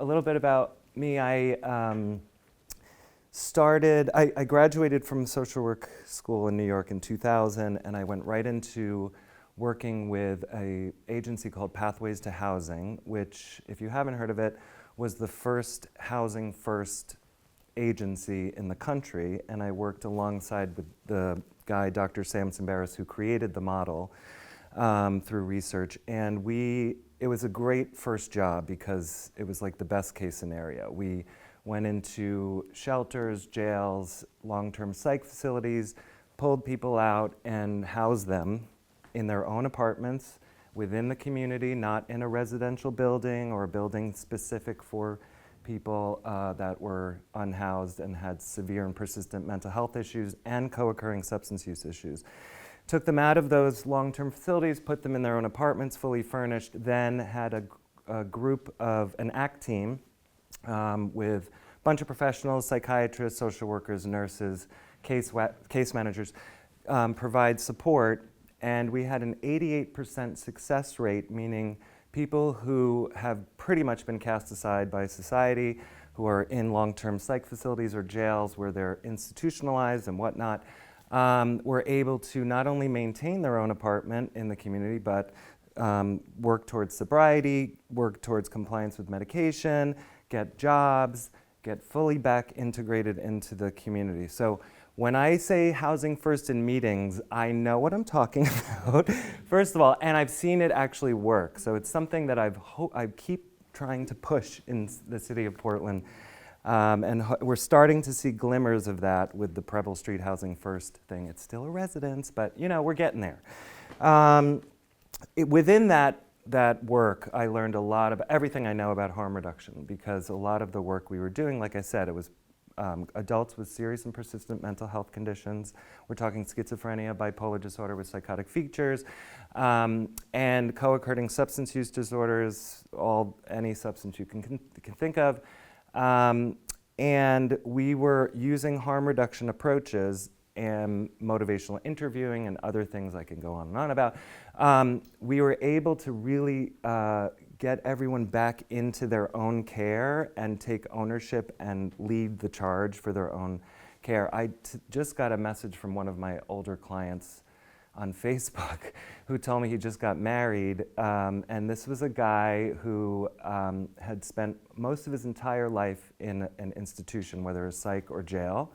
a little bit about me. I graduated from social work school in New York in 2000, and I went right into working with an agency called Pathways to Housing, which, if you haven't heard of it, was the first housing first agency in the country. And I worked alongside with the guy, Dr. Samson Barris, who created the model through research. And it was a great first job because it was like the best case scenario. We went into shelters, jails, long-term psych facilities, pulled people out and housed them in their own apartments within the community, not in a residential building or a building specific for people that were unhoused and had severe and persistent mental health issues and co-occurring substance use issues. Took them out of those long-term facilities, put them in their own apartments, fully furnished, then had a group of an ACT team with a bunch of professionals, psychiatrists, social workers, nurses, case managers, provide support. And we had an 88% success rate, meaning people who have pretty much been cast aside by society, who are in long-term psych facilities or jails where they're institutionalized and whatnot, were able to not only maintain their own apartment in the community, but work towards sobriety, work towards compliance with medication, get jobs, get fully back integrated into the community. So when I say housing first in meetings, I know what I'm talking about, first of all, and I've seen it actually work. So it's something that I keep trying to push in the city of Portland. And we're starting to see glimmers of that with the Preble Street Housing First thing. It's still a residence, but we're getting there. Within that work, I learned a lot of everything I know about harm reduction, because a lot of the work we were doing, like I said, it was adults with serious and persistent mental health conditions. We're talking schizophrenia, bipolar disorder with psychotic features, and co-occurring substance use disorders, any substance you can think of. And we were using harm reduction approaches and motivational interviewing and other things I can go on and on about. We were able to really get everyone back into their own care and take ownership and lead the charge for their own care. I just got a message from one of my older clients on Facebook who told me he just got married, and this was a guy who had spent most of his entire life in an institution, whether a psych or jail,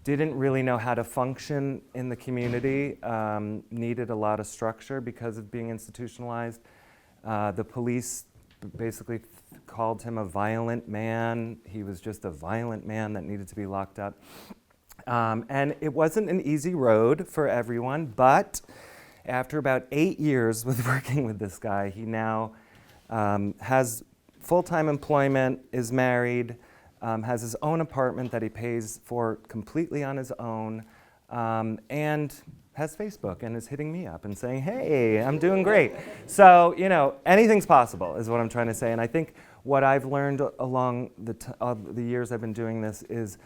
didn't really know how to function in the community, needed a lot of structure because of being institutionalized. The police basically called him a violent man. He was just a violent man that needed to be locked up. And it wasn't an easy road for everyone, but after about 8 years with working with this guy, he now has full-time employment, is married, has his own apartment that he pays for completely on his own, and has Facebook and is hitting me up and saying, hey, I'm doing great. So, anything's possible is what I'm trying to say. And I think what I've learned along the years I've been doing this is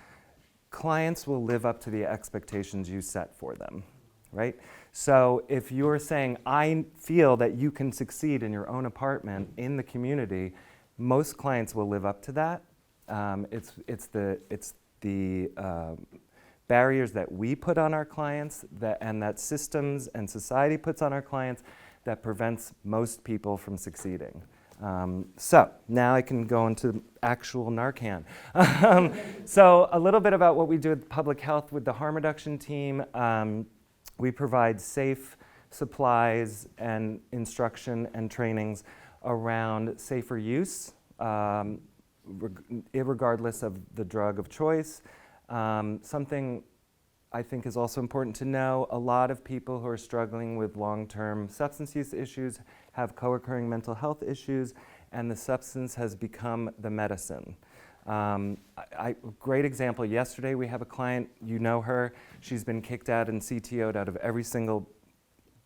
clients will live up to the expectations you set for them, right? So if you're saying, I feel that you can succeed in your own apartment in the community, most clients will live up to that. It's the barriers that we put on our clients and that systems and society puts on our clients that prevents most people from succeeding. So now I can go into actual Narcan. So a little bit about what we do with public health with the harm reduction team. We provide safe supplies and instruction and trainings around safer use, irregardless of the drug of choice. Something I think is also important to know, a lot of people who are struggling with long-term substance use issues have co-occurring mental health issues, and the substance has become the medicine. Great example, yesterday we have a client, you know her, she's been kicked out and CTO'd out of every single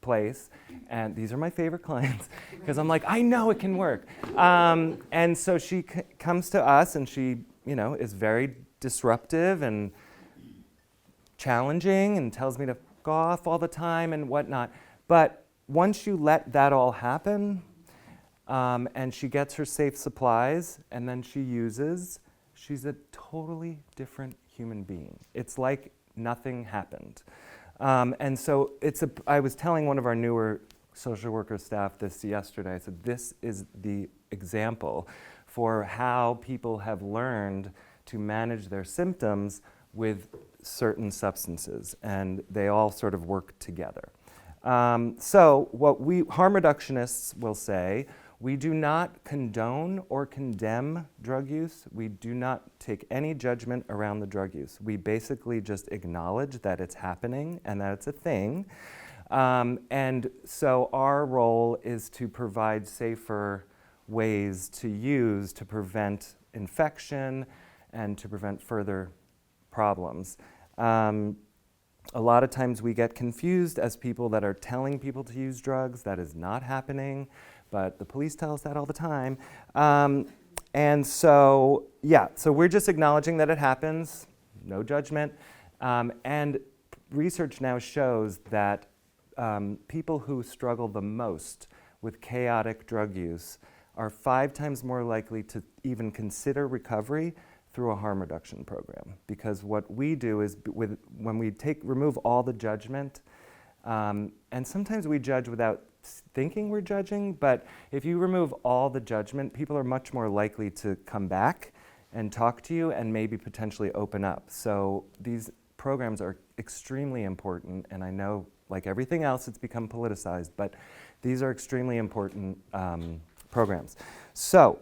place, and these are my favorite clients because I'm like, I know it can work. And so she comes to us and she, is very disruptive and challenging and tells me to go off all the time and whatnot. But once you let that all happen, and she gets her safe supplies, and then she uses. She's a totally different human being. It's like nothing happened. And so I was telling one of our newer social worker staff this yesterday. I said, this is the example for how people have learned to manage their symptoms with certain substances, and they all sort of work together. So what harm reductionists will say, we do not condone or condemn drug use. We do not take any judgment around the drug use. We basically just acknowledge that it's happening and that it's a thing. And so our role is to provide safer ways to use to prevent infection and to prevent further problems. A lot of times we get confused as people that are telling people to use drugs. That is not happening, but the police tell us that all the time. And so, yeah, so we're just acknowledging that it happens, no judgment. And research now shows that people who struggle the most with chaotic drug use are 5 times more likely to even consider recovery through a harm reduction program. Because what we do is, when we remove all the judgment, and sometimes we judge without thinking we're judging, but if you remove all the judgment, people are much more likely to come back and talk to you and maybe potentially open up. So these programs are extremely important, and I know, like everything else, it's become politicized, but these are extremely important programs. So,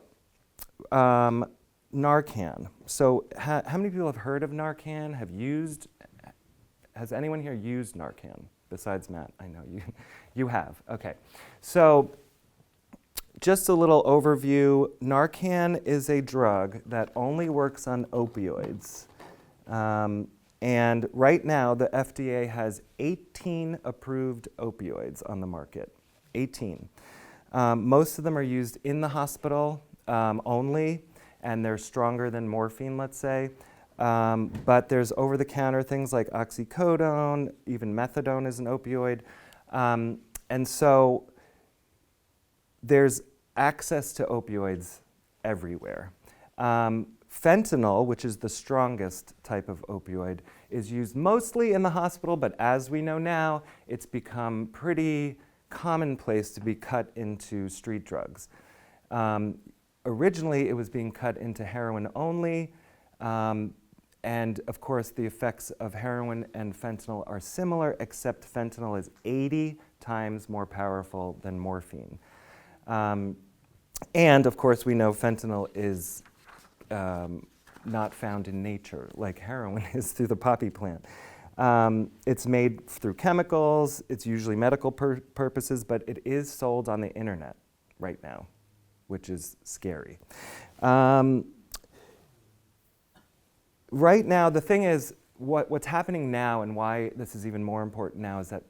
Narcan. So how many people have heard of Narcan, has anyone here used Narcan besides Matt? I know you have, okay. So just a little overview. Narcan is a drug that only works on opioids. And right now, the FDA has 18 approved opioids on the market, 18. Most of them are used in the hospital only, and they're stronger than morphine, let's say. But there's over-the-counter things like oxycodone, even methadone is an opioid. And so there's access to opioids everywhere. Fentanyl, which is the strongest type of opioid, is used mostly in the hospital, but as we know now, it's become pretty commonplace to be cut into street drugs. Originally, it was being cut into heroin only, and of course, the effects of heroin and fentanyl are similar, except fentanyl is 80 times more powerful than morphine. And of course, we know fentanyl is not found in nature like heroin is through the poppy plant. It's made through chemicals, it's usually medical purposes, but it is sold on the internet right now, which is scary. Right now, the thing is, what's happening now and why this is even more important now is that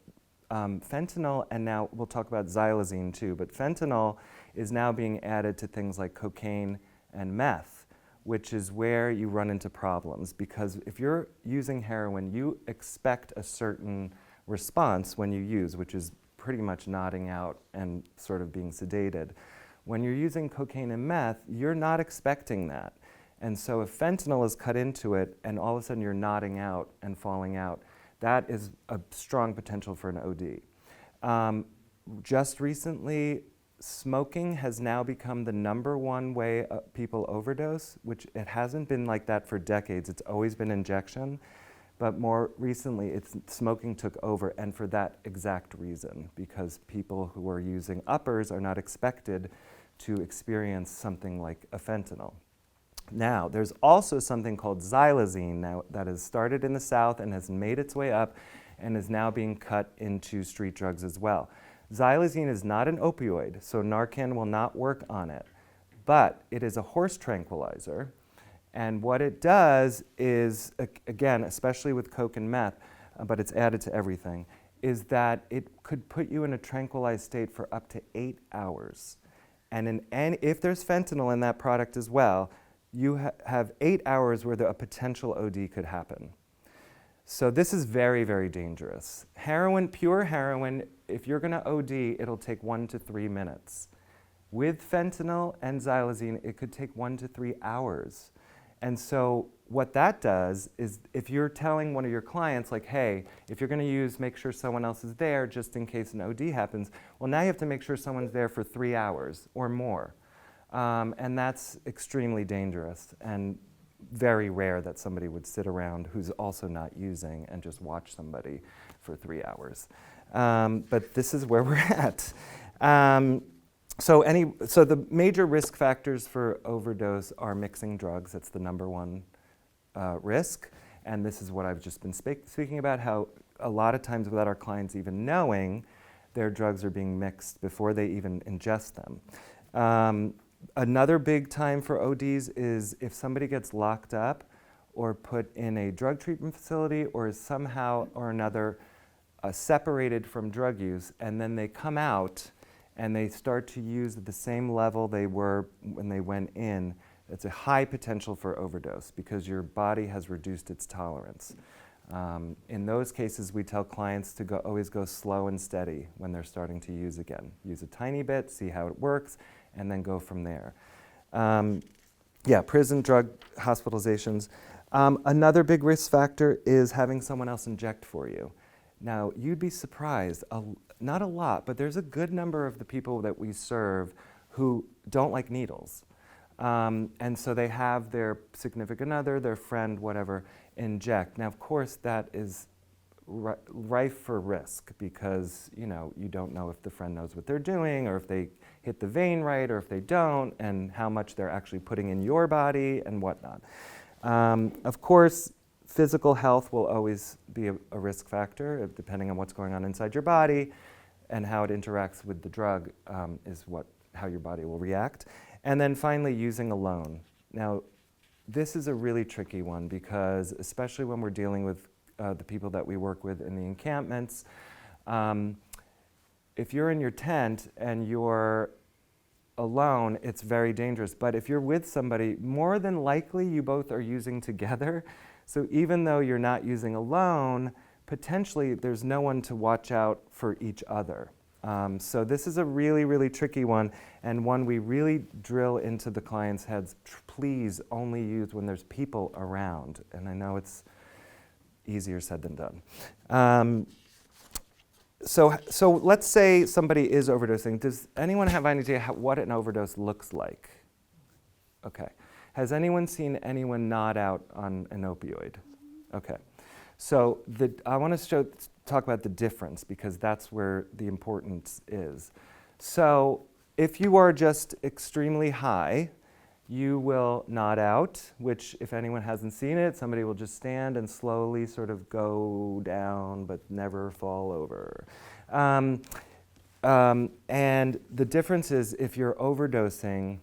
fentanyl, and now we'll talk about xylazine too, but fentanyl is now being added to things like cocaine and meth, which is where you run into problems. Because if you're using heroin, you expect a certain response when you use, which is pretty much nodding out and sort of being sedated. When you're using cocaine and meth, you're not expecting that. And so if fentanyl is cut into it and all of a sudden you're nodding out and falling out, that is a strong potential for an OD. Just recently, smoking has now become the #1 way people overdose, which it hasn't been like that for decades. It's always been injection. But more recently, smoking took over, and for that exact reason, because people who are using uppers are not expected to experience something like a fentanyl. Now, there's also something called xylazine now that has started in the South and has made its way up and is now being cut into street drugs as well. Xylazine is not an opioid, so Narcan will not work on it, but it is a horse tranquilizer. And what it does is, again, especially with coke and meth, but it's added to everything, is that it could put you in a tranquilized state for up to 8 hours. And if there's fentanyl in that product as well, you have 8 hours where a potential OD could happen. So this is very, very dangerous. Heroin, pure heroin, if you're going to OD, it'll take 1 to 3 minutes. With fentanyl and xylazine, it could take 1 to 3 hours. And so what that does is if you're telling one of your clients, like, hey, if you're going to use, make sure someone else is there just in case an OD happens, well, now you have to make sure someone's there for 3 hours or more. And that's extremely dangerous and very rare that somebody would sit around who's also not using and just watch somebody for 3 hours. But this is where we're at. So the major risk factors for overdose are mixing drugs. That's the number one risk. And this is what I've just been speaking about, how a lot of times without our clients even knowing, their drugs are being mixed before they even ingest them. Another big time for ODs is if somebody gets locked up or put in a drug treatment facility or is somehow or another separated from drug use, and then they come out and they start to use at the same level they were when they went in. It's a high potential for overdose because your body has reduced its tolerance. In those cases, we tell clients to always go slow and steady when they're starting to use again. Use a tiny bit, see how it works, and then go from there. Prison drug hospitalizations. Another big risk factor is having someone else inject for you. Now, you'd be surprised, not a lot, but there's a good number of the people that we serve who don't like needles. And so they have their significant other, their friend, whatever, inject. Now, of course, that is rife for risk because, you don't know if the friend knows what they're doing or if they hit the vein right or if they don't and how much they're actually putting in your body and whatnot. Of course, physical health will always be a risk factor depending on what's going on inside your body and how it interacts with the drug is how your body will react. And then finally, using alone. Now, this is a really tricky one because especially when we're dealing with the people that we work with in the encampments, if you're in your tent and you're alone, it's very dangerous. But if you're with somebody, more than likely you both are using together. So even though you're not using alone, potentially there's no one to watch out for each other. So this is a really, really tricky one and one we really drill into the clients' heads. Please only use when there's people around. And I know it's easier said than done. So let's say somebody is overdosing. Does anyone have any idea what an overdose looks like? Okay. Has anyone seen anyone nod out on an opioid? Okay. So I want to talk about the difference because that's where the importance is. So if you are just extremely high, you will nod out, which if anyone hasn't seen it, somebody will just stand and slowly sort of go down but never fall over. And the difference is if you're overdosing,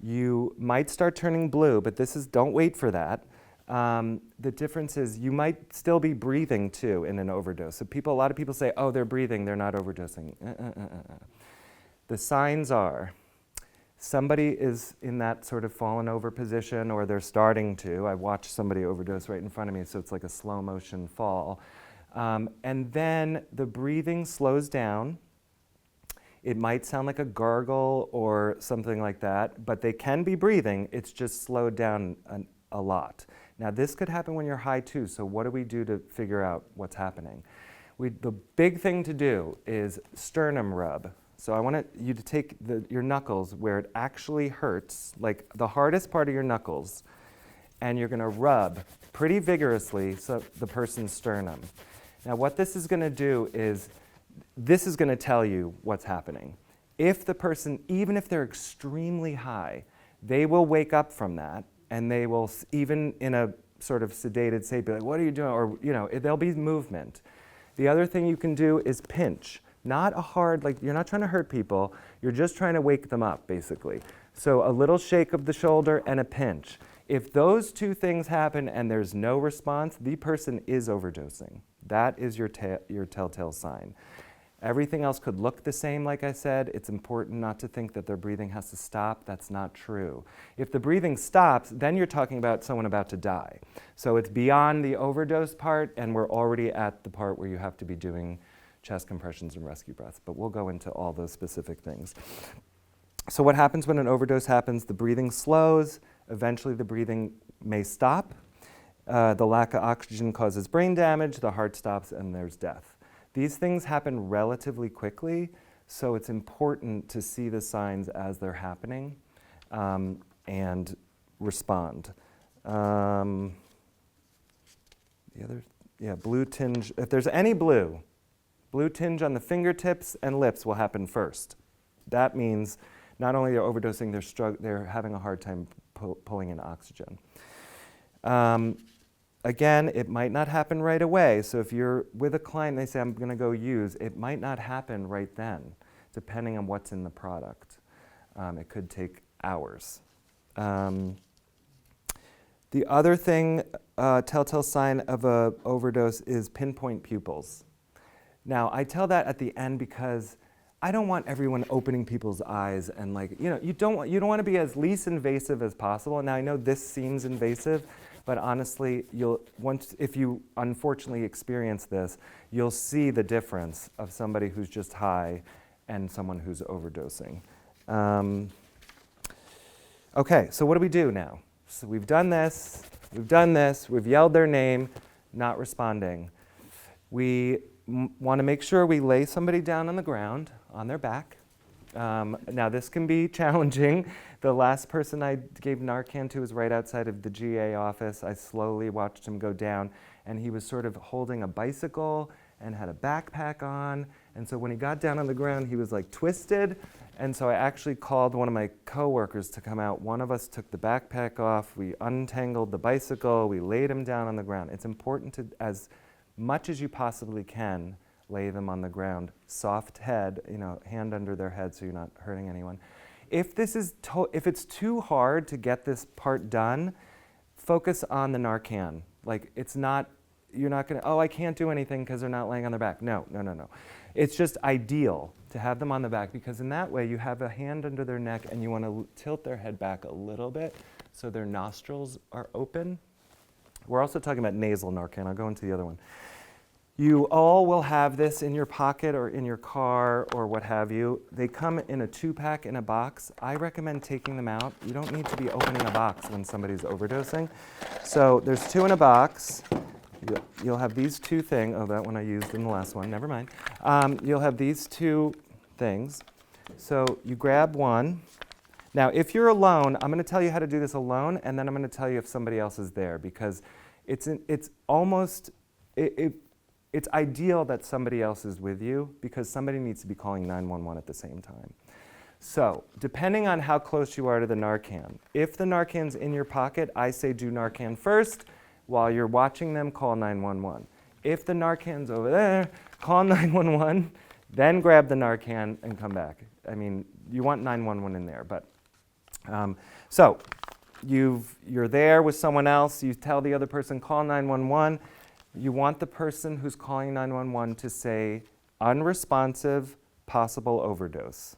you might start turning blue, but don't wait for that. The difference is you might still be breathing too in an overdose. So a lot of people say, oh, they're breathing, they're not overdosing. The signs are somebody is in that sort of fallen over position or they're starting to. I watched somebody overdose right in front of me, so it's like a slow motion fall. And then the breathing slows down. It might sound like a gargle or something like that, but they can be breathing. It's just slowed down a lot. Now, this could happen when you're high too, so what do we do to figure out what's happening? The big thing to do is sternum rub. So I want you to take your knuckles where it actually hurts, like the hardest part of your knuckles, and you're going to rub pretty vigorously the person's sternum. Now, what this is going to do is this is going to tell you what's happening. If the person, even if they're extremely high, they will wake up from that and they will, even in a sort of sedated state, be like, what are you doing? Or, there'll be movement. The other thing you can do is pinch. Not a hard, you're not trying to hurt people, you're just trying to wake them up, basically. So a little shake of the shoulder and a pinch. If those two things happen and there's no response, the person is overdosing. That is your telltale sign. Everything else could look the same, like I said. It's important not to think that their breathing has to stop. That's not true. If the breathing stops, then you're talking about someone about to die. So it's beyond the overdose part, and we're already at the part where you have to be doing chest compressions and rescue breaths. But we'll go into all those specific things. So what happens when an overdose happens? The breathing slows. Eventually the breathing may stop. The lack of oxygen causes brain damage. The heart stops and there's death. These things happen relatively quickly, so it's important to see the signs as they're happening and respond. Blue tinge. If there's any blue tinge on the fingertips and lips will happen first. That means not only they're overdosing, they're having a hard time pulling in oxygen. Again, it might not happen right away. So if you're with a client and they say, I'm going to go use, it might not happen right then, depending on what's in the product. It could take hours. The other thing, telltale sign of an overdose is pinpoint pupils. Now, I tell that at the end because I don't want everyone opening people's eyes and you don't want to be as least invasive as possible. Now, I know this seems invasive, but honestly, if you unfortunately experience this, you'll see the difference of somebody who's just high and someone who's overdosing. Okay, so what do we do now? So we've done this, we've yelled their name, not responding. We want to make sure we lay somebody down on the ground, on their back. Now this can be challenging. The last person I gave Narcan to was right outside of the GA office. I slowly watched him go down, and he was sort of holding a bicycle and had a backpack on. And so when he got down on the ground, he was like twisted. And so I actually called one of my coworkers to come out. One of us took the backpack off, we untangled the bicycle, we laid him down on the ground. It's important to, as much as you possibly can, lay them on the ground. Soft head, hand under their head so you're not hurting anyone. If it's too hard to get this part done, focus on the Narcan. You're not gonna, I can't do anything because they're not laying on their back. No. It's just ideal to have them on the back because in that way you have a hand under their neck and you want to tilt their head back a little bit so their nostrils are open. We're also talking about nasal Narcan. I'll go into the other one. You all will have this in your pocket or in your car or what have you. They come in a 2-pack in a box. I recommend taking them out. You don't need to be opening a box when somebody's overdosing. So there's 2 in a box. You'll have these 2 things. Oh, that one I used in the last one. Never mind. You'll have these 2 things. So you grab one. Now, if you're alone, I'm going to tell you how to do this alone, and then I'm going to tell you if somebody else is there because it's ideal that somebody else is with you because somebody needs to be calling 911 at the same time. So, depending on how close you are to the Narcan, if the Narcan's in your pocket, I say do Narcan first. While you're watching them, call 911. If the Narcan's over there, call 911, then grab the Narcan and come back. I mean, you want 911 in there, but so you're there with someone else. You tell the other person, call 911. You want the person who's calling 911 to say, unresponsive, possible overdose.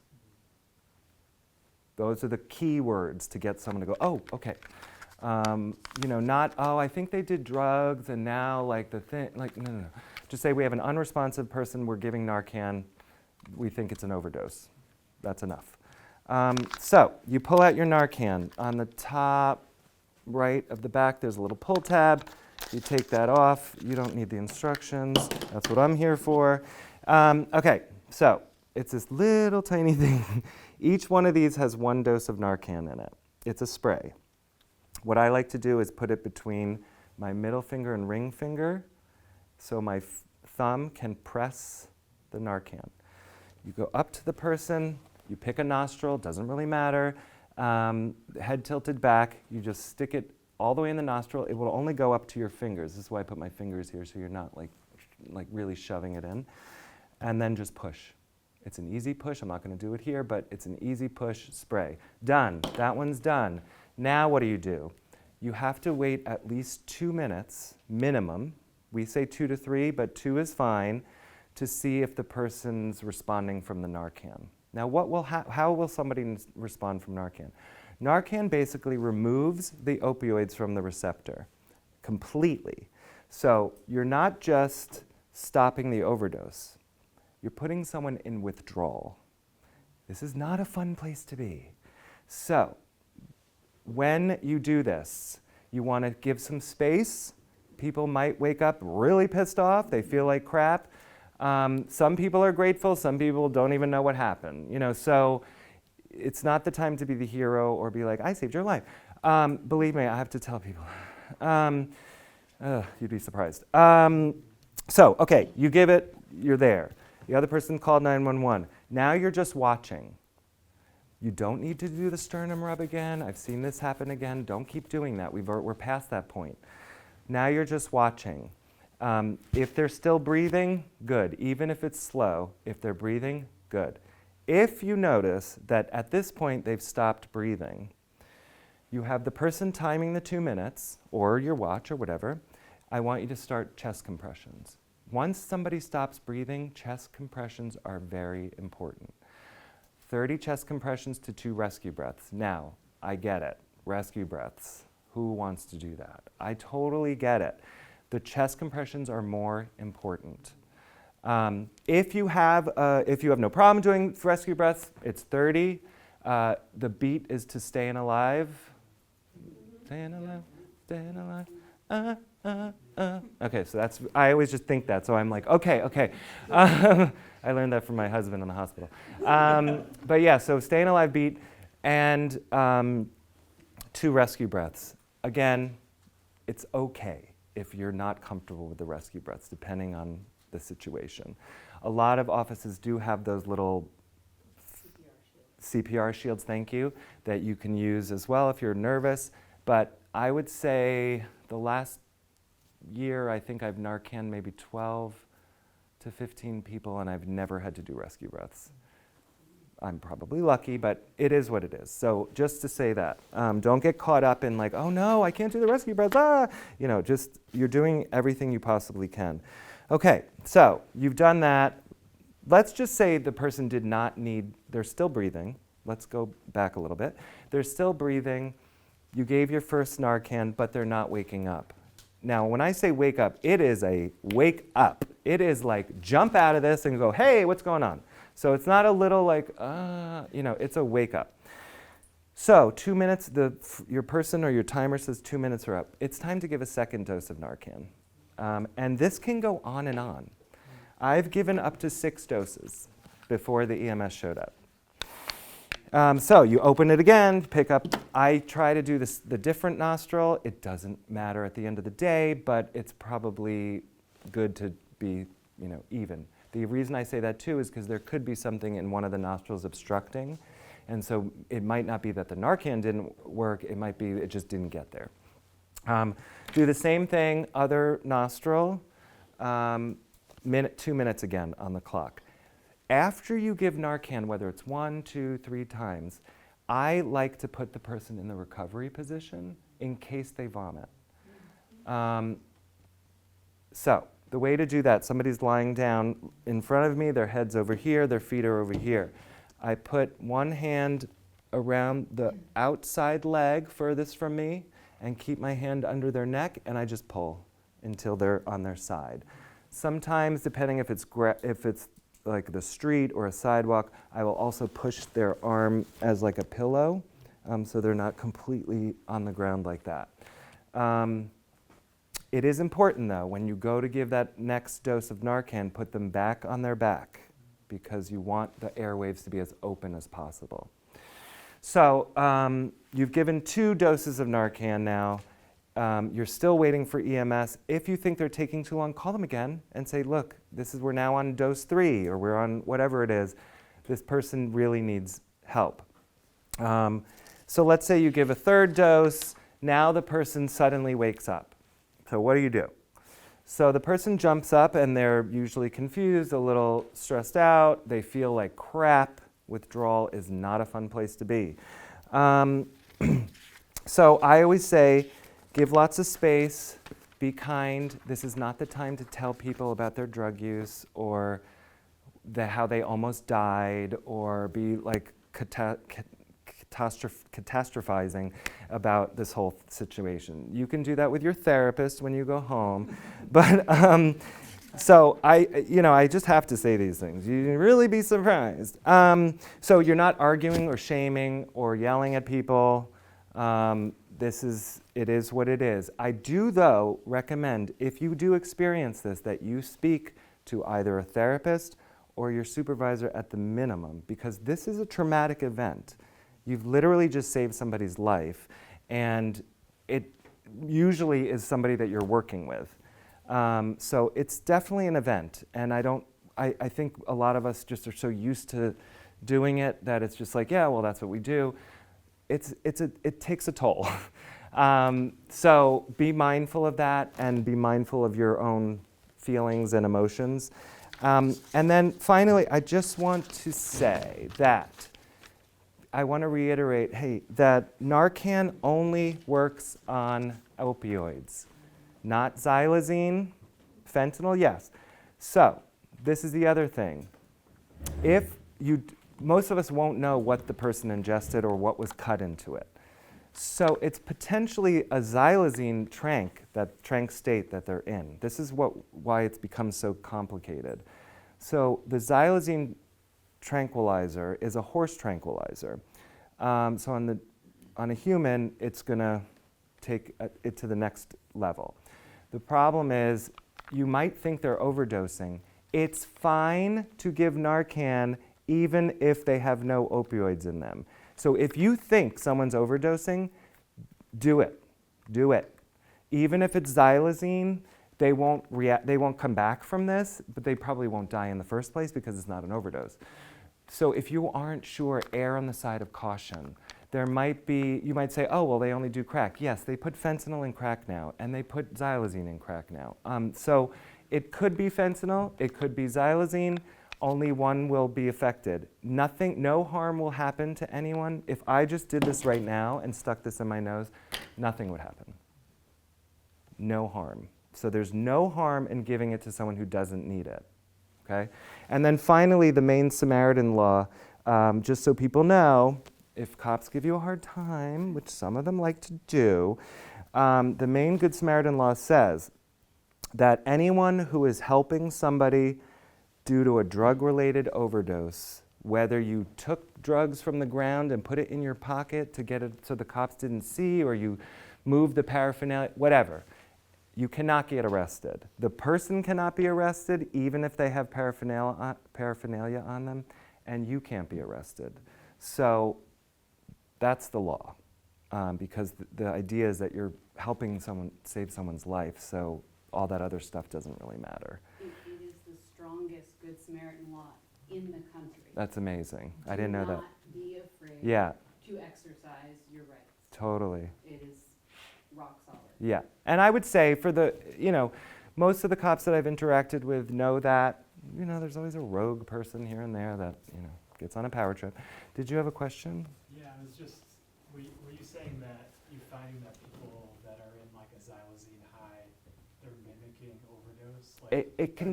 Those are the key words to get someone to go, oh, okay. Not, I think they did drugs and now no. Just say we have an unresponsive person, we're giving Narcan, we think it's an overdose. That's enough. So you pull out your Narcan. On the top right of the back, there's a little pull tab. You take that off. You don't need the instructions. That's what I'm here for. Okay, so it's this little tiny thing. Each one of these has 1 dose of Narcan in it. It's a spray. What I like to do is put it between my middle finger and ring finger so my thumb can press the Narcan. You go up to the person, you pick a nostril, doesn't really matter, head tilted back, you just stick it all the way in the nostril. It will only go up to your fingers. This is why I put my fingers here so you're not like really shoving it in. And then just push. It's an easy push. I'm not going to do it here, but it's an easy push spray. Done. That one's done. Now what do? You have to wait at least 2 minutes minimum. We say 2 to 3, but 2 is fine to see if the person's responding from the Narcan. Now how will somebody respond from Narcan? Narcan basically removes the opioids from the receptor completely. So you're not just stopping the overdose. You're putting someone in withdrawal. This is not a fun place to be. So when you do this, you want to give some space. People might wake up really pissed off. They feel like crap. Some people are grateful. Some people don't even know what happened. So it's not the time to be the hero or be like, I saved your life. Believe me, I have to tell people. You'd be surprised. Okay, you give it, you're there. The other person called 911. Now you're just watching. You don't need to do the sternum rub again. I've seen this happen again. Don't keep doing that. We're past that point. Now you're just watching. If they're still breathing, good. Even if it's slow, if they're breathing, good. If you notice that at this point they've stopped breathing, you have the person timing the 2 minutes, or your watch or whatever. I want you to start chest compressions. Once somebody stops breathing, chest compressions are very important. 30 chest compressions to 2 rescue breaths. Now, I get it. Rescue breaths. Who wants to do that? I totally get it. The chest compressions are more important. If you have no problem doing rescue breaths, it's 30. The beat is to staying alive. Staying alive, staying alive. Okay, so I always just think that, so I'm like, okay. I learned that from my husband in the hospital. But yeah, so staying alive beat and 2 rescue breaths. Again, it's okay if you're not comfortable with the rescue breaths, depending on the situation. A lot of offices do have those little CPR shields, thank you, that you can use as well if you're nervous. But I would say the last year, I think I've Narcan maybe 12 to 15 people, and I've never had to do rescue breaths. I'm probably lucky, but it is what it is. So just to say that, don't get caught up in like, oh no, I can't do the rescue breaths, just you're doing everything you possibly can. Okay, so you've done that. Let's just say the person did not need, they're still breathing. Let's go back a little bit. They're still breathing. You gave your first Narcan, but they're not waking up. Now, when I say wake up, it is a wake up. It is like jump out of this and go, hey, what's going on? So it's not a little like, it's a wake up. So 2 minutes, your person or your timer says 2 minutes are up. It's time to give a second dose of Narcan. And this can go on and on. I've given up to 6 doses before the EMS showed up. So you open it again, pick up. I try to do the different nostril. It doesn't matter at the end of the day, but it's probably good to be, even. The reason I say that too is because there could be something in one of the nostrils obstructing, and so it might not be that the Narcan didn't work. It might be it just didn't get there. Do the same thing, other nostril. 2 minutes again on the clock. After you give Narcan, whether it's 1, 2, 3 times, I like to put the person in the recovery position in case they vomit. So the way to do that, somebody's lying down in front of me, their head's over here, their feet are over here. I put one hand around the outside leg furthest from me and keep my hand under their neck, and I just pull until they're on their side. Sometimes, depending if it's like the street or a sidewalk, I will also push their arm as like a pillow, so they're not completely on the ground like that. It is important though, when you go to give that next dose of Narcan, put them back on their back because you want the airwaves to be as open as possible. So you've given 2 doses of Narcan now. You're still waiting for EMS. If you think they're taking too long, call them again and say, look, we're now on dose 3, or we're on whatever it is. This person really needs help. So let's say you give a 3rd dose. Now the person suddenly wakes up. So what do? So the person jumps up and they're usually confused, a little stressed out. They feel like crap. Withdrawal is not a fun place to be. So I always say, give lots of space, be kind. This is not the time to tell people about their drug use or how they almost died, or be like catastrophizing about this whole situation. You can do that with your therapist when you go home, but So I just have to say these things. You'd really be surprised. So you're not arguing or shaming or yelling at people. It is what it is. I do, though, recommend, if you do experience this, that you speak to either a therapist or your supervisor at the minimum, because this is a traumatic event. You've literally just saved somebody's life, and it usually is somebody that you're working with. So it's definitely an event, and I think a lot of us just are so used to doing it that it's just like, yeah, well, that's what we do. It takes a toll. So be mindful of that, and be mindful of your own feelings and emotions. And then finally, I just want to say that I want to reiterate, that Narcan only works on opioids, not xylazine. Fentanyl, yes. So this is the other thing. Most of us won't know what the person ingested or what was cut into it. So it's potentially a xylazine trank state that they're in. This is why it's become so complicated. So the xylazine tranquilizer is a horse tranquilizer. So on a human, it's going to take it to the next level. The problem is, you might think they're overdosing. It's fine to give Narcan even if they have no opioids in them. So if you think someone's overdosing, do it. Do it. Even if it's xylazine, they won't come back from this, but they probably won't die in the first place because it's not an overdose. So if you aren't sure, err on the side of caution. You might say, oh, well, they only do crack. Yes, they put fentanyl in crack now, and they put xylazine in crack now. So it could be fentanyl, it could be xylazine, only one will be affected. No harm will happen to anyone. If I just did this right now and stuck this in my nose, nothing would happen. No harm. So there's no harm in giving it to someone who doesn't need it. Okay? And then finally, the main Samaritan law, just so people know, if cops give you a hard time, which some of them like to do, the main Good Samaritan law says that anyone who is helping somebody due to a drug-related overdose, whether you took drugs from the ground and put it in your pocket to get it so the cops didn't see, or you moved the paraphernalia, whatever, you cannot get arrested. The person cannot be arrested even if they have paraphernalia on them, and you can't be arrested. So that's the law, because the idea is that you're helping someone save someone's life, so all that other stuff doesn't really matter. It is the strongest Good Samaritan law in the country. That's amazing. I didn't know that. Do not be afraid to exercise your rights. Totally. It is rock solid. Yeah, and I would say most of the cops that I've interacted with know that, there's always a rogue person here and there that, gets on a power trip. Did you have a question? Yeah, it was just, were you saying that you're finding that people that are in like a xylazine high, they're mimicking overdose? Are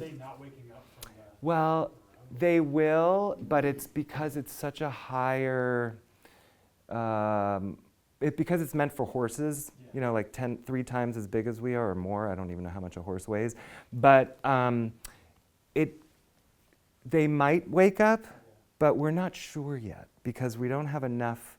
they not waking up from the... Well, they will, but it's because it's such a higher, because it's meant for horses, like 3 times as big as we are or more. I don't even know how much a horse weighs. But they might wake up, but we're not sure yet because we don't have enough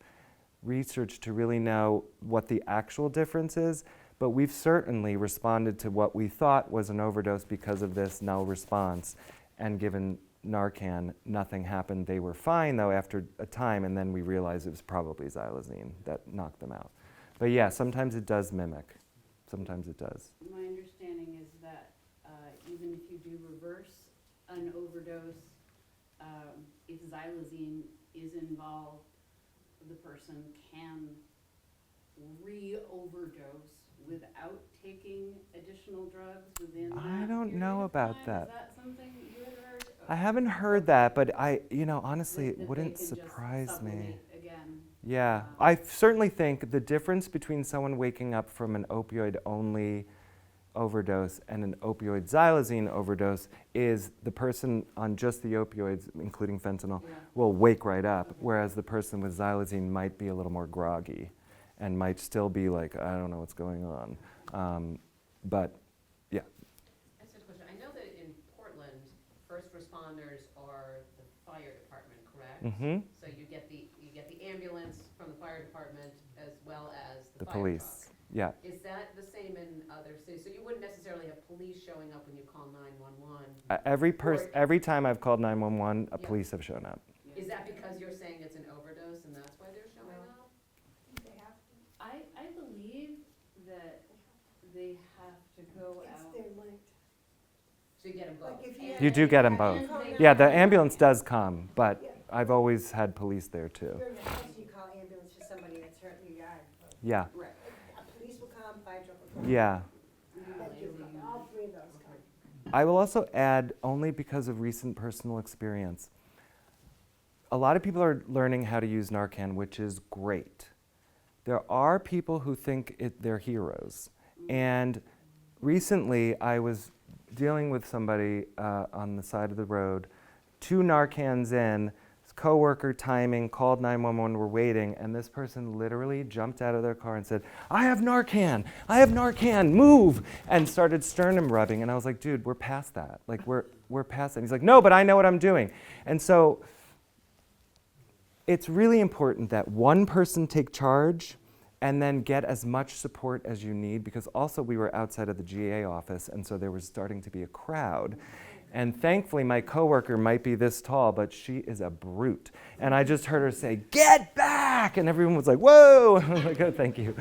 research to really know what the actual difference is. But we've certainly responded to what we thought was an overdose because of this, no response. And given Narcan, nothing happened. They were fine, though, after a time, and then we realized it was probably xylazine that knocked them out. But yeah, sometimes it does mimic. Sometimes it does. My understanding is that even if you do reverse an overdose, if xylazine is involved, the person can re-overdose without taking additional drugs within that I don't period know of about time. that. Is that something you had heard? I haven't heard that, but honestly, it That wouldn't they can just surprise me. supplement again. Yeah, I certainly think the difference between someone waking up from an opioid-only overdose and an opioid xylazine overdose is the person on just the opioids, including fentanyl, will wake right up, whereas the person with xylazine might be a little more groggy and might still be like, I don't know what's going on. But yeah. I just have a question. I know that in responders are the fire department, correct? Mm-hmm. So you get the ambulance from the fire department as well as The the fire police. truck. Yeah. Is that the same in other cities? So you wouldn't necessarily have police showing up when you call 911? Every time I've called 911, Yeah. police have shown up. Is that because you're saying it's an overdose and that's why they're showing up? I believe that they have to go out. They're linked. So you get them both? Like if you You do get them both. And Yeah, the ambulance does come, but I've always had police there too. During the house, you call ambulance for somebody that's hurt in your yard. Yeah, Right. Police will come, fire truck will come. yeah. That you come. All three of those come. I will also add, only because of recent personal experience, a lot of people are learning how to use Narcan, which is great. There are people who think they're heroes. And recently, I was dealing with somebody on the side of the road, 2 Narcans in, coworker timing, called 911, we're waiting, and this person literally jumped out of their car and said, I have Narcan, move, and started sternum rubbing. And I was like, dude, we're past that. Like, we're past that. And he's like, no, but I know what I'm doing. And so it's really important that one person take charge and then get as much support as you need, because also we were outside of the GA office, and so there was starting to be a crowd. And thankfully, my coworker might be this tall, but she is a brute. And I just heard her say, get back! And everyone was like, whoa! I was like, oh, thank you.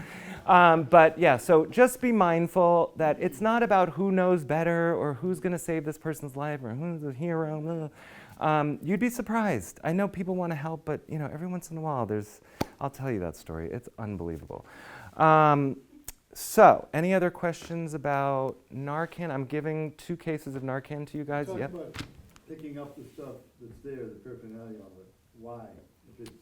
But yeah, so just be mindful that it's not about who knows better or who's going to save this person's life or who's the hero. You'd be surprised. I know people want to help, but every once in a while, I'll tell you that story. It's unbelievable. So, any other questions about Narcan? I'm giving 2 cases of Narcan to you guys. Talk Yep. about picking up the stuff that's there, the paraphernalia of it. Why? If it's,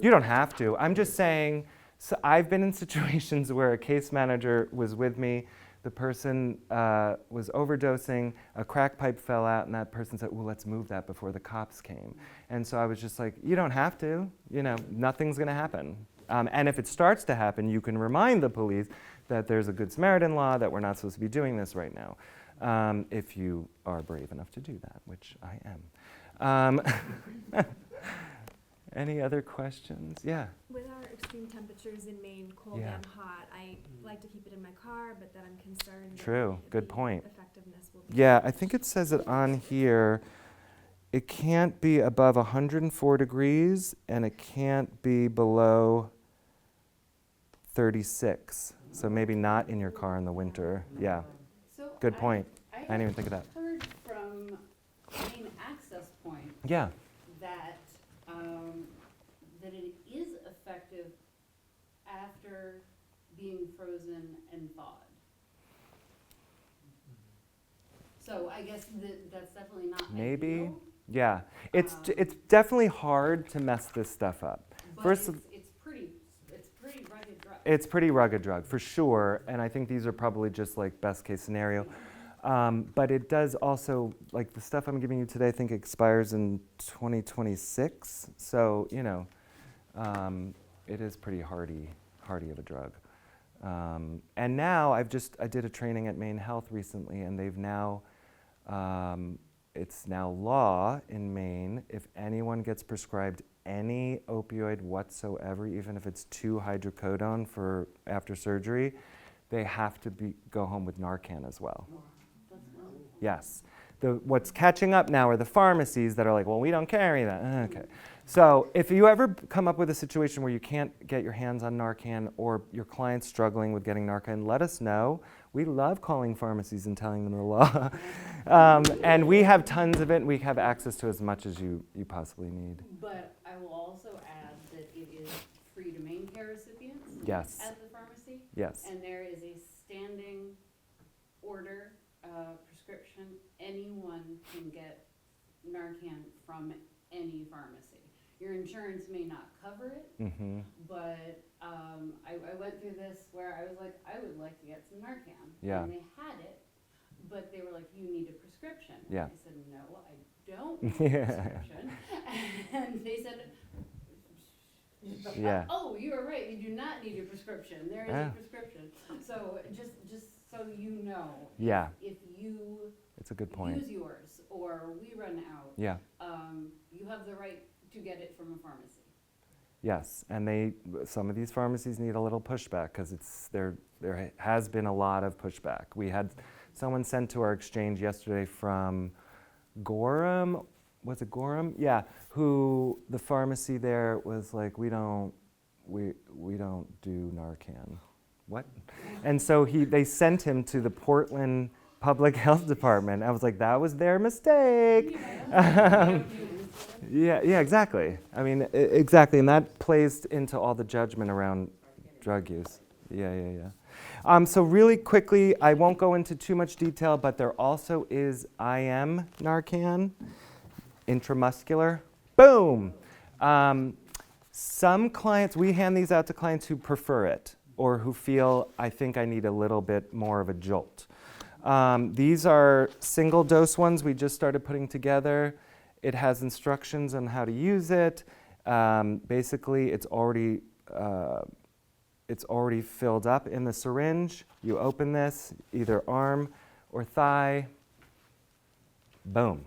You don't have to. I'm just saying, so I've been in situations where a case manager was with me, the person was overdosing, a crack pipe fell out, and that person said, well, let's move that before the cops came. And so I was just like, you don't have to. Nothing's going to happen. And if it starts to happen, you can remind the police that there's a Good Samaritan law, that we're not supposed to be doing this right now, if you are brave enough to do that, which I am. Any other questions? Yeah. With our extreme temperatures in Maine, cold Yeah. and hot, I like to keep it in my car, but then I'm concerned True. that Good the point. effectiveness will be. Yeah, I think it says it on here. It can't be above 104 degrees, and it can't be below 36. So maybe not in your car in the winter. Yeah, So good point. I I didn't even think of that. heard from Main Access Point Yeah. that, that it is effective after being frozen and thawed. So I guess that's definitely not Maybe. ideal, Yeah. It's definitely hard to mess this stuff up. but First it's pretty rugged drug. It's pretty rugged drug, for sure, and I think these are probably just like best case scenario. But it does also, like the stuff I'm giving you today, I think expires in 2026. So, it is pretty hardy of a drug. And now I did a training at Maine Health recently, and they've now, it's now law in Maine, if anyone gets prescribed any opioid whatsoever, even if it's 2-hydrocodone for after surgery, they have to go home with Narcan as well. That's wonderful. Yes. What's catching up now are the pharmacies that are like, well, we don't carry that. Okay. So if you ever come up with a situation where you can't get your hands on Narcan, or your client's struggling with getting Narcan, let us know. We love calling pharmacies and telling them the law. And we have tons of it, and we have access to as much as you possibly need. But I will also add that it is free to Maine care recipients Yes. at the pharmacy. Yes. And there is a standing order prescription. Anyone can get Narcan from any pharmacy. Your insurance may not cover it, Mm-hmm. but I went through this where I was like, I would like to get some Narcan. Yeah. And they had it, but they were like, you need a prescription. Yeah. And I said, no, I don't need a Yeah. prescription. And they said, Yeah. oh, you are right, you do not need a prescription. There is Yeah. a prescription. So just so you know, Yeah. if you It's a good point. use yours or we run out, Yeah. You have the right to get it from a pharmacy. Yes, and some of these pharmacies need a little pushback because there has been a lot of pushback. We had someone sent to our exchange yesterday from Gorham. Was it Gorham? Yeah, who the pharmacy there was like, we don't do Narcan. What? And so they sent him to the Portland Public Health Department. I was like, that was their mistake. Yeah, exactly. I mean, exactly, and that plays into all the judgment around drug use. Yeah. So really quickly, I won't go into too much detail, but there also is IM Narcan, intramuscular. Boom. Some clients, we hand these out to clients who prefer it or who feel, I think I need a little bit more of a jolt. These are single dose ones we just started putting together. It has instructions on how to use it. Basically, it's already filled up in the syringe. You open this, either arm or thigh, boom.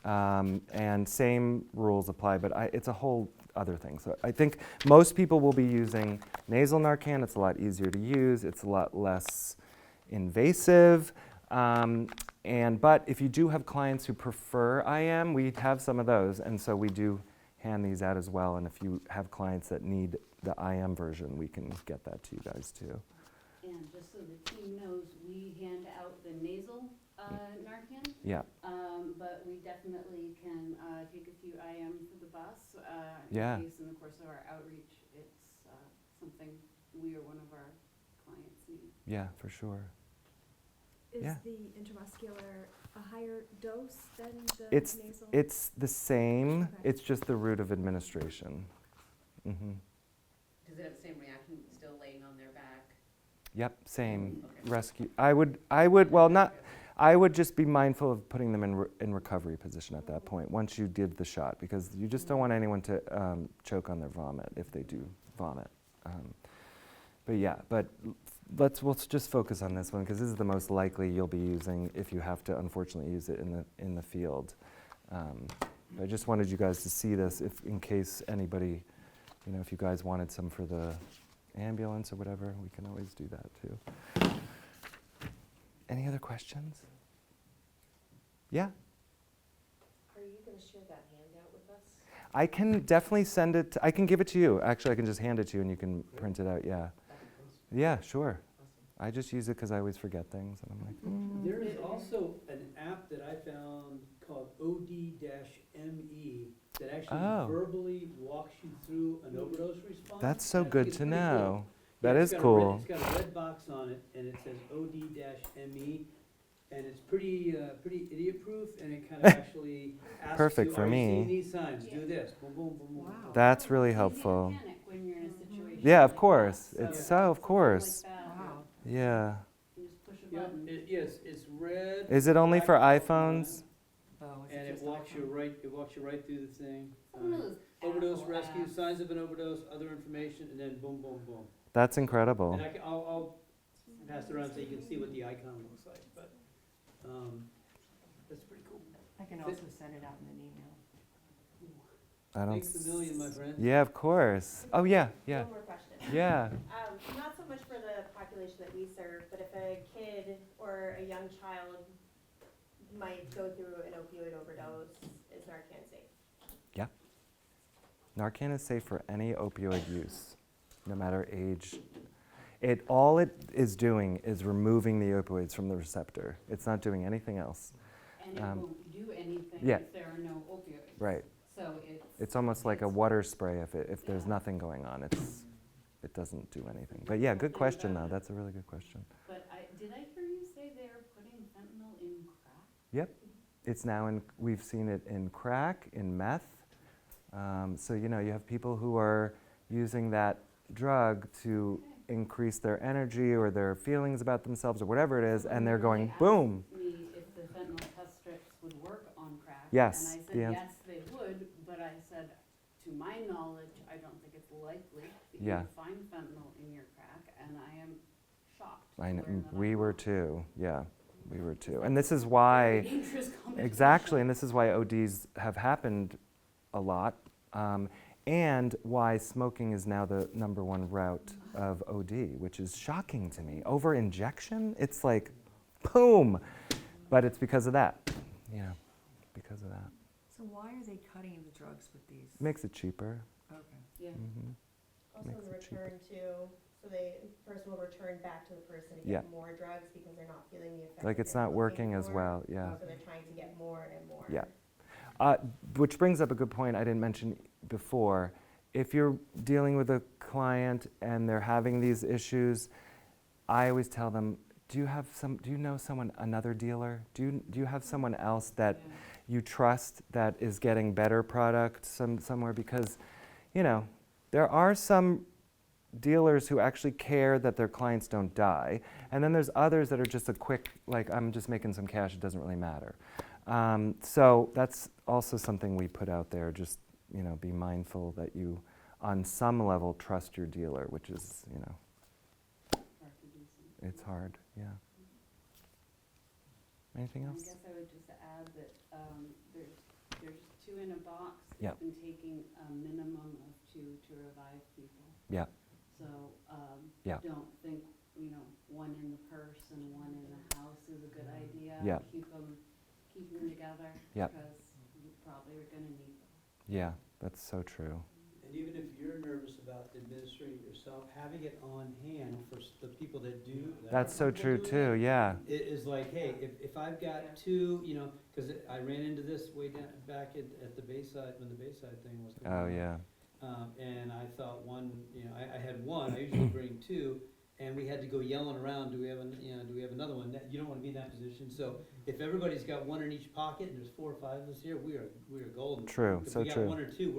And same rules apply, but it's a whole other thing. So I think most people will be using nasal Narcan. It's a lot easier to use. It's a lot less invasive. But if you do have clients who prefer IM, we have some of those, and so we do hand these out as well. And if you have clients that need the IM version, we can get that to you guys too. And just so the team knows, we hand out the nasal Narcan. Yeah. But we definitely can take a few IM for the bus. Yeah. In case in the course of our outreach, it's something we or one of our clients need. Yeah, for sure. Is Yeah. the intramuscular a higher dose than the It's nasal? it's the same. Okay. It's just the route of administration. Mm-hmm. Does it have the same reaction, still laying on their back? Yep, same. Okay. Rescue. I would just be mindful of putting them in recovery position at that point once you give the shot, because you just don't want anyone to choke on their vomit if they do vomit. But we'll just focus on this one because this is the most likely you'll be using if you have to unfortunately use it in the field. I just wanted you guys to see this in case anybody, if you guys wanted some for the ambulance or whatever, we can always do that too. Any other questions? Yeah? Are you gonna share that handout with us? I can definitely send it. I can give it to you. Actually, I can just hand it to you and you can print it out. Yeah. Yeah, sure. I just use it because I always forget things, and I'm like, There is also an app that I found called OD-ME that actually Oh. verbally walks you through an overdose response. That's so And I good think it's to pretty know. cool. That Yeah, is it's got cool. It's got a red box on it, and it says OD-ME, and it's pretty idiot-proof, and it kind of actually asks Perfect you, for are you me. seeing these signs? Do this. Boom, boom, boom, boom. Wow. boom. That's really It's easy to helpful. panic when you're in a situation Yeah, of like course. that, It's Yeah. so, of something course. like that, Wow. Yeah. you just push a Yeah, button. yes, it's red. Is it only for black, iPhones? Oh, And it walks you right through the thing. Some of those Overdose Apple rescue, apps. signs of an overdose, other information, and then boom, boom, boom. That's incredible. And I'll pass it around so you can see what the icon looks like, but, that's pretty cool. I can also send it out in an email. I don't. Thanks a million, my friend. Yeah, of course. Oh yeah, yeah, One more question. yeah. Not so much for the population that we serve, but if a kid or a young child might go through an opioid overdose, is Narcan safe? Narcan is safe for any opioid use, no matter age. All it is doing is removing the opioids from the receptor. It's not doing anything else. And it won't do anything yeah. if there are no opioids. Right. So It's almost like a water spray. If there's nothing going on, it doesn't do anything. But yeah, good question though. That's a really good question. But did I hear you say they're putting fentanyl in crack? Yep. It's now we've seen it in crack, in meth. So you have people who are using that drug to increase their energy or their feelings about themselves or whatever it is, and they're going, boom. They asked me if the fentanyl test strips would work on crack. Yes, And I the said, ans- yes, they would, but I said, to my knowledge, I don't think it's likely that you Yeah. will find fentanyl in your crack, and I am shocked. to I know, learn that we I'm were wrong. too, yeah. We were too. And this is why, Very dangerous combination. exactly, and this is why ODs have happened a lot, and why smoking is now the #1 route of OD, which is shocking to me. Over injection, it's like, boom, but it's because of that. Yeah, because of that. So why are they cutting the drugs with these? Makes it cheaper. Okay. Yeah. Hmm. Also Makes in it cheaper. return too, so the person will return back to the person to Yeah. get more drugs because they're not feeling the effect. Like that it's they're not looking working as for. well, yeah. So they're trying to get more and more. Yeah. Which brings up a good point I didn't mention before. If you're dealing with a client and they're having these issues, I always tell them, do you know someone, another dealer? Do you have someone else that Yeah. you trust that is getting better product somewhere? Because, you know, there are some dealers who actually care that their clients don't die, and then there's others that are just a quick, like, I'm just making some cash, it doesn't really matter. So that's also something we put out there, just, you know, be mindful that you, on some level, trust your dealer, which is, you know, Hard to do something. it's hard, yeah. Anything I else? guess I would just add that there's 2 in a box. Yep. It's been taking a minimum of 2 to revive people. Yeah. So Yeah. don't think, you know, 1 in the purse and 1 in the house is a good idea. Yeah. Keep them together. Yep. Because you probably are going to need them. Yeah, that's so true. And even if you're nervous about administering it yourself, having it on hand for the people that do. that That's are so true comfortable doing too, it, yeah. It is like, hey, if I've Yeah. got 2, you know, because I ran into this way down, back at the Bayside, when the Bayside thing was going on. Oh, yeah. And I thought one, you know, I had 1, I usually bring 2, and we had to go yelling around, do we have another one? You don't wanna be in that position, so if everybody's got 1 in each pocket, and there's 4 or 5 of us here, we are golden. True, If so we got true. 1 or 2,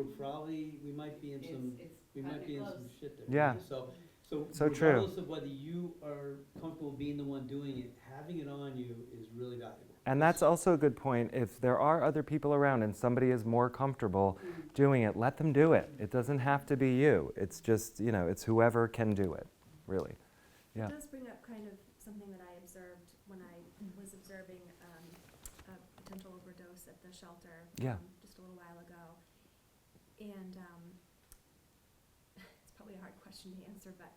we might be in some, It's we might kinda be in close. some shit there. Yeah. So So true. regardless of whether you are comfortable being the one doing it, having it on you is really valuable. And that's also a good point. If there are other people around and somebody is more comfortable doing it, let them do it. It doesn't have to be you. It's just, you know, it's whoever can do it, really. Yeah. It does bring up kind of something that I observed when I was observing a potential overdose at the shelter Yeah. just a little while ago. And it's probably a hard question to answer, but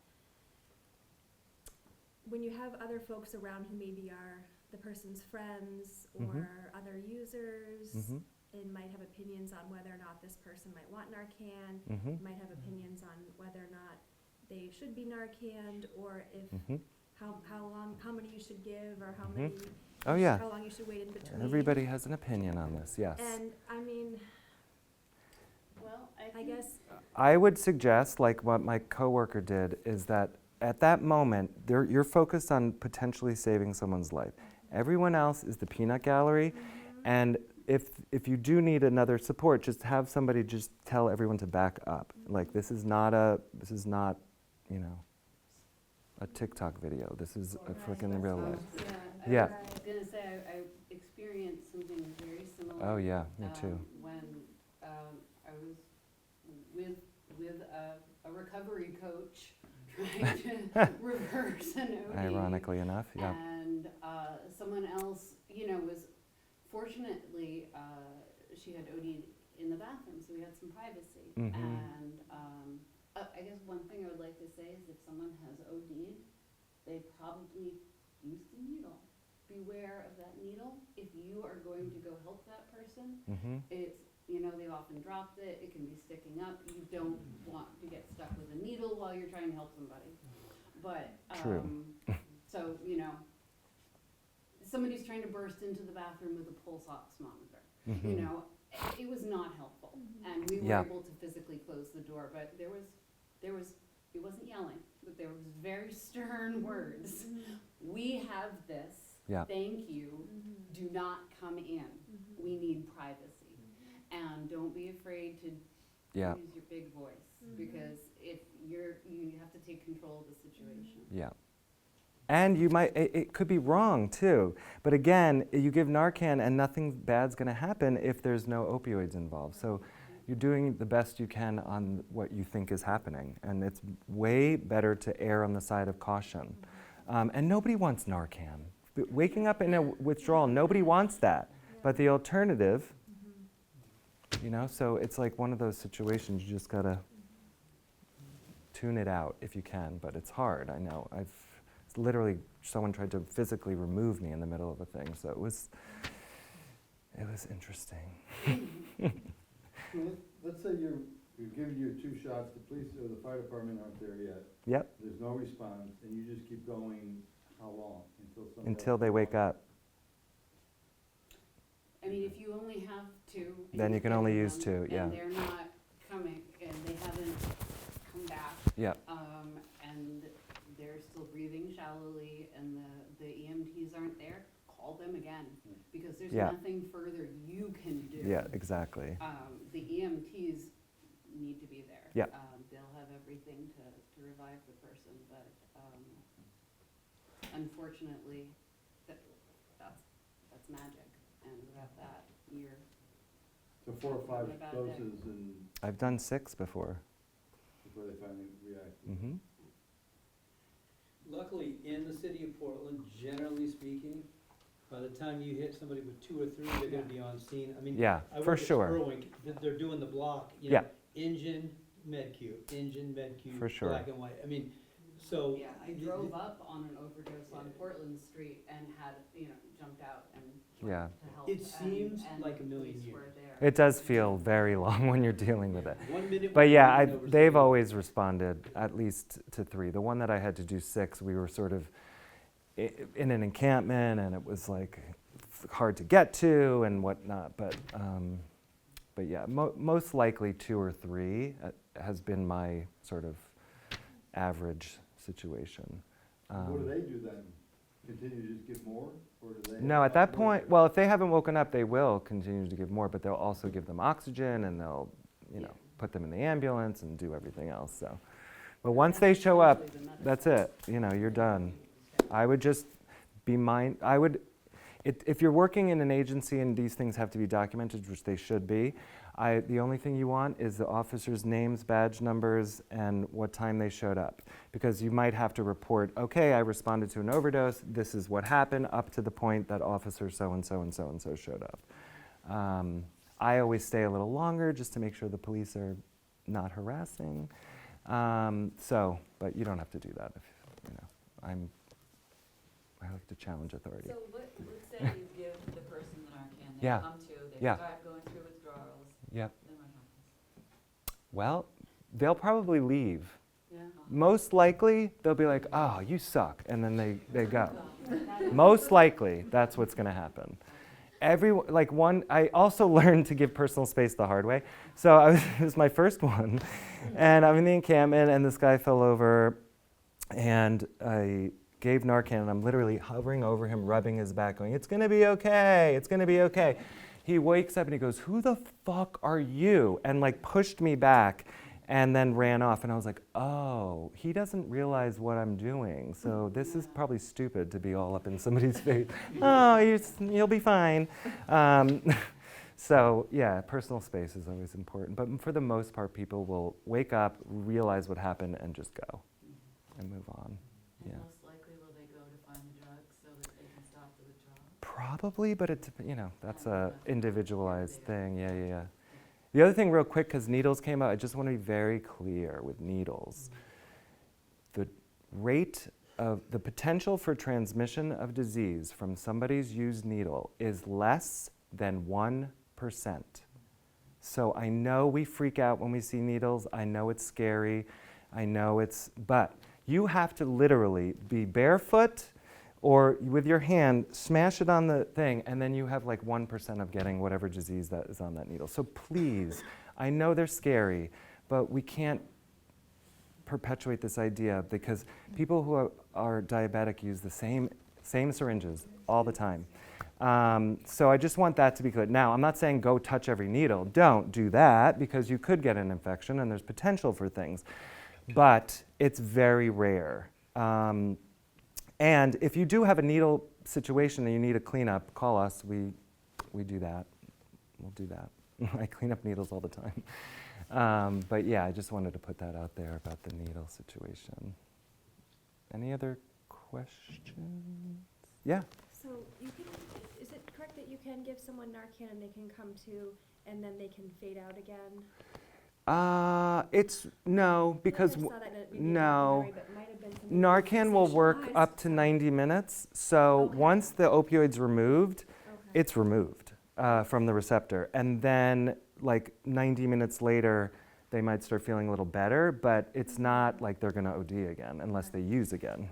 when you have other folks around who maybe are the person's friends or Mhm. other users Mm-hmm. and might have opinions on whether or not this person might want Narcan, Mm-hmm. might have opinions on whether or not they should be Narcaned, or if Mm-hmm. how many you should give, or how Mhm. many Oh, yeah. how long you should wait in between. Everybody has an opinion on this, yes. And I mean, Well, I I think guess I would suggest, like what my coworker did, is that at that moment, you're focused on potentially saving someone's life. Everyone else is the peanut gallery, and if you do need another support, just have somebody just tell everyone to back up. Like this is not, you know, a TikTok video. This is a freaking real life. Yeah. Yeah. I was gonna say, I experienced something very similar. Oh yeah, me too. When I was with a recovery coach trying to reverse an OD. Ironically enough, yeah. And someone else, you know, was fortunately, she had OD'd in the bathroom, so we had some privacy. Mhm. And I guess one thing I would like to say is if someone has OD'd, they probably used the needle. Beware of that needle. If you are going to go help that person, Mm-hmm. it's, you know, they've often dropped it, it can be sticking up. You don't want to get stuck with a needle while you're trying to help somebody. But, True. so, you know, somebody's trying to burst into the bathroom with a pulse ox monitor. Mm-hmm. You know, it was not helpful. And we were Yeah. able to physically close the door, but there was, it wasn't yelling, but there was very stern words. We have this. Yeah. Thank you. Do not come in. We need privacy. And don't be afraid to Yeah, use your big voice, because if you have to take control of the situation. yeah. And you might, it could be wrong too. But again, you give Narcan and nothing bad's gonna happen if there's no opioids involved. So you're doing the best you can on what you think is happening. And it's way better to err on the side of caution. And nobody wants Narcan. Waking up in a withdrawal, nobody wants that. But the alternative, so it's like one of those situations you just gotta tune it out if you can, but it's hard, I know. Literally, someone tried to physically remove me in the middle of a thing, so it was interesting. So let's say you're giving your 2 shots, the police or the fire department aren't there yet. Yep, There's no response, and you just keep going, how long? Until until they wake up. I mean, if you only have 2. and Then you you're can only getting use them, 2, yeah. And they're not coming, and they haven't come back, Yep, and they're still breathing shallowly, and the EMTs aren't there, call them again, because there's Yeah. nothing further you can do. yeah, exactly. The EMTs need to be there. Yeah. They'll have everything to revive the person, but unfortunately, that's magic, and without that, you're So 4 or 5 What about doses and I've done 6 before. before they finally react. Hmm. Luckily, in the city of Portland, generally speaking, by the time you hit somebody with 2 or 3, they're gonna be on scene. I mean, Yeah, I for work at sure. Spurwink, they're doing the block, Yeah. engine, med-Q, engine, med-Q, For sure. black and white. I mean, so. Yeah, I drove up on an overdose on Portland Street and had, jumped out and Yeah. to help. It seems and like a million police years. were there. It does feel very long when you're dealing with it. 1 minute. But yeah, we're moving over they've speed. always responded at least to 3. The one that I had to do 6, we were sort of in an encampment, and it was like hard to get to and whatnot. But yeah, most likely 2 or 3 has been my sort of average situation. What do they do then? Continue to just give more, or do they? No, at that point, well, if they haven't woken up, they will continue to give more, but they'll also give them oxygen, and they'll, put them in the ambulance and do everything else. So, but once they show up, that's it. You're done. I would just be if you're working in an agency and these things have to be documented, which they should be, the only thing you want is the officers' names, badge numbers, and what time they showed up. Because you might have to report, okay, I responded to an overdose, this is what happened, up to the point that officer so-and-so and so-and-so showed up. I always stay a little longer just to make sure the police are not harassing. But you don't have to do that. I like to challenge authority. So let's say you give the person the Narcan, they Yeah. come to, they Yeah. start going through withdrawals, Yep. then what happens? Well, they'll probably leave. Yeah. Most likely, they'll be like, oh, you suck, and then they go. Most likely, that's what's going to happen. I also learned to give personal space the hard way. So it was my first one, and I'm in the encampment, and this guy fell over, and I gave Narcan, and I'm literally hovering over him, rubbing his back, going, it's going to be okay, it's going to be okay. He wakes up, and he goes, who the fuck are you? And pushed me back, and then ran off. And I was like, oh, he doesn't realize what I'm doing. So this is probably stupid to be all up in somebody's face. Oh, you'll be fine. So yeah, personal space is always important. But for the most part, people will wake up, realize what happened, and just go and move on. And Yeah. most likely, will they go to find the drugs so that they can stop the withdrawal? Probably, but that's a individualized thing. Yeah. The other thing real quick, because needles came out, I just want to be very clear with needles. The rate of the potential for transmission of disease from somebody's used needle is less than 1%. So I know we freak out when we see needles. I know it's scary. But you have to literally be barefoot or with your hand, smash it on the thing, and then you have 1% of getting whatever disease that is on that needle. So please, I know they're scary, but we can't perpetuate this idea because people who are diabetic use the same syringes all the time. So I just want that to be clear. Now, I'm not saying go touch every needle. Don't do that because you could get an infection and there's potential for things. But it's very rare. And if you do have a needle situation and you need a cleanup, call us. We do that. We'll do that. I clean up needles all the time. But yeah, I just wanted to put that out there about the needle situation. Any other questions? Yeah. So you can, is it correct that you can give someone Narcan and they can come to, and then they can fade out again? It's, no, because, I saw that in maybe a no. documentary, but it might have been something Narcan will work sensationalized. up to 90 minutes. So Okay. once the opioid's removed, Okay. it's removed from the receptor. And then, like 90 minutes later, they might start feeling a little better, but it's not like they're going to OD again unless they use again.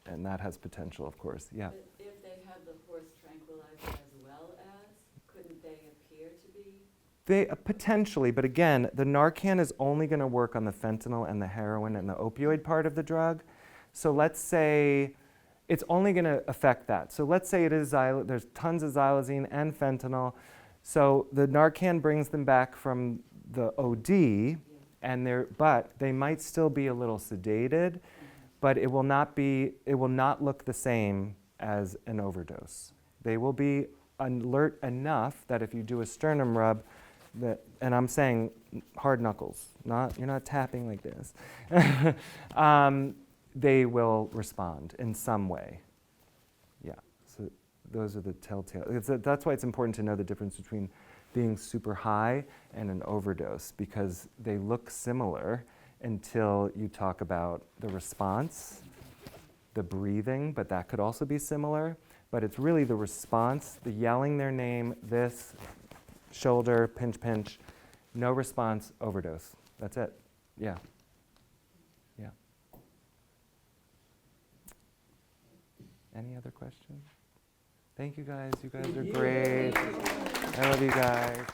And that has potential, of course. Yeah. But if they had the horse tranquilizer as well as, couldn't they appear to be? They potentially, but again, the Narcan is only going to work on the fentanyl and the heroin and the opioid part of the drug. So let's say it's only going to affect that. So let's say it is there's tons of xylazine and fentanyl. So the Narcan brings them back from the OD, but they might still be a little sedated, but it will not look the same as an overdose. They will be alert enough that if you do a sternum rub, and I'm saying hard knuckles, you're not tapping like this, they will respond in some way. Yeah, so those are the telltale. That's why it's important to know the difference between being super high and an overdose, because they look similar until you talk about the response, the breathing, but that could also be similar. But it's really the response, the yelling their name, this, shoulder, pinch, pinch, no response, overdose. That's it. Yeah. Yeah. Any other questions? Thank you guys. You guys are great. I love you guys.